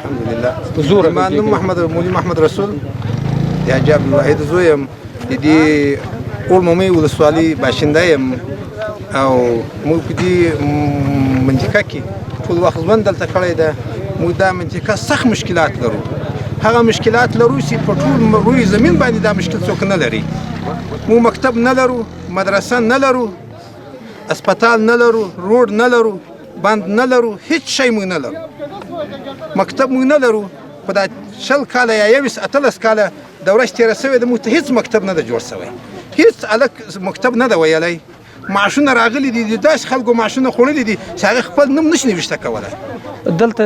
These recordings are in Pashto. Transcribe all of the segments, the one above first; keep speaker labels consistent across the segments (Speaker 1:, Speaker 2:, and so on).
Speaker 1: الحمدلله ما نوم مولوي محمد رسول د حاجي عبدالواحد زوی یم د دې اورمومۍ ولسوالۍ باشنده یم او موږ په دې منطقه کې ټول وخت ژوند دلته کړی ده. موږ دا منطقه سخت مشکلات لرو، هغه مشکلات لرو چې په ټول روی زمین باندې دا مشکل څوک نه لري. موږ مکتب نه لرو، مدرسه نه لرو، اسپتال نه لرو، روډ نه لرو، بند نه لرو، هیڅ شی موږ نه لرو. مکتب موږ نه لرو. په دا 20 کاله یا 18 کاله دوره چې تېره سوې ده موږ ته هیڅ مکتب نه ده جوړ سوی، هیڅ هلک مکتب نه ده ویلی. معاشونه راغلي دي، د داسې خلکو معاشونه خوړلي دي چې هغې خپل نوم نشي نویشته کولی.
Speaker 2: دلته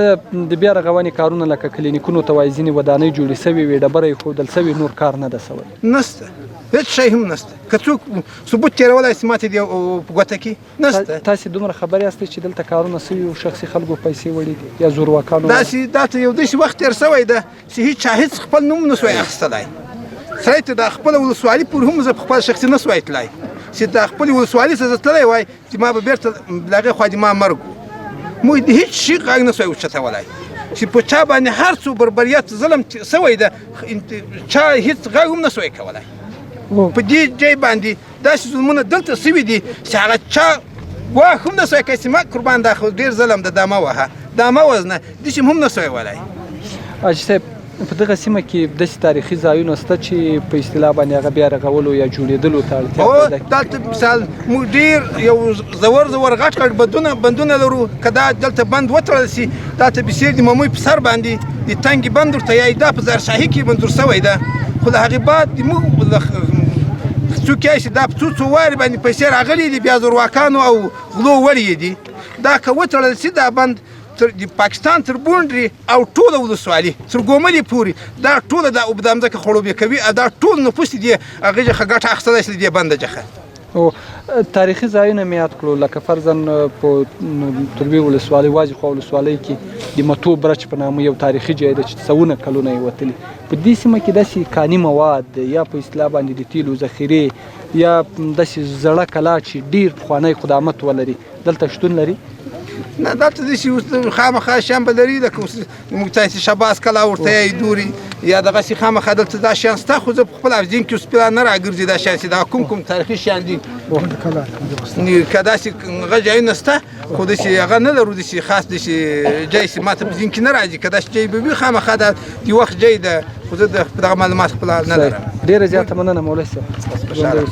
Speaker 2: د بیا رغونې کارونه لکه کلینیکونو ته وایي ځینې ودانۍ جوړې سوي وي، ډبره یې ښودل سوي، نور کار نه ده سوی.
Speaker 1: نسته، هېڅ شی هم نسته. که څوک ثبوت تېرولی سي ماته دې په ګوته کې نسته.
Speaker 2: تاسې دومره خبر یاستئ چې دلته کارونه سوي او شخصي خلکو پیسې وړي دي یا زورواکانو؟
Speaker 1: دا ته یو داسې وخت تېر سوی ده چې هېچا هېڅ خپل نوم نه سوی اخیستلی. سړی ته دا خپله ولسوالي پورې هم زه په خپل شخصي نه سوی تللی چې دا خپلې ولسوالۍ ته زه تللی وای چې ما به بېرته له هغې خوا د ما مرګ و. موږ د هېڅ شي غږ نه سوی اوچتولی چې په چا باندې هر څو بربریت ظلم سوی ده، چا هېڅ غږ هم نه سوی کولی. په دې ځای باندې داسې ظلمونه دلته سوي دي چې هغه چا ګواښ هم نه سوی کوي چې ما قربان دا خو ډېر ظلم ده، دا مه وهه، دا مه وزنه، داسې هم نه سوی ولی.
Speaker 2: حاجي صاحب، په دغه سیمه کې داسې تاریخي ځایونه شته چې په اصطلاح باندې هغه بیا رغولو یا جوړېدلو ته اړتیا پیدا کوي؟
Speaker 1: دلته مثال موږ ډېر یو زور غټ غټ بندونه لرو. که دا دلته بند وتړل سي، دا ته بسیر د ماموی په سر باندې د تنګې بند ورته یایي، دا په زرشاهي کې منظور سوی ده. خو له هغې بعد موږ څوک یایي چې دا په څو وارې باندې پیسې راغلي دي، بیا زورواکانو او غلو وړي دي. دا که وتړل سي دا بند د پاکستان تر بونډري او ټوله ولسوالي تر ګوملې پورې دا ټوله دا اوبه ځمکه خړوبې کوي، دا ټول نفوس دې هغې څخه ګټه اخیستلی شي د دې بنده څخه.
Speaker 2: او تاریخي ځایونه مې یاد کړو، لکه فرضاً په تربیې ولسوالۍ واجخوا ولسوالۍ کې د متو برچ په نامه یو تاریخي ځای ده چې سوونه کلونه یې وتلي. په دې سیمه کې داسې کاني مواد یا په اصطلاح باندې د تیلو ذخیرې یا داسې زړه کلا چې ډېر پخوانی قدامت ولري دلته شتون لري؟
Speaker 1: نه، دلته داسې اوس خامخا شیان به لري، لکه اوس موږ تاسې شهباز کلا ورته یایي دوري یا دغسې خامخا دلته دا شیان شته. خو زه په خپل ذهن کې اوس پلان نه راګرځي دا شیان چې دا کوم تاریخي شیان دي. که داسې هغه ځایونه شته خو داسې هغه نه لرو، داسې خاص داسې ځای چې ما ته په ذهن کې نه راځي. که داسې ځای به وي خامخا دا د وخت ځای ده، خو زه دغه معلومات خپله نه لرم.
Speaker 2: ډېره زیاته مننه مولوي صاحب.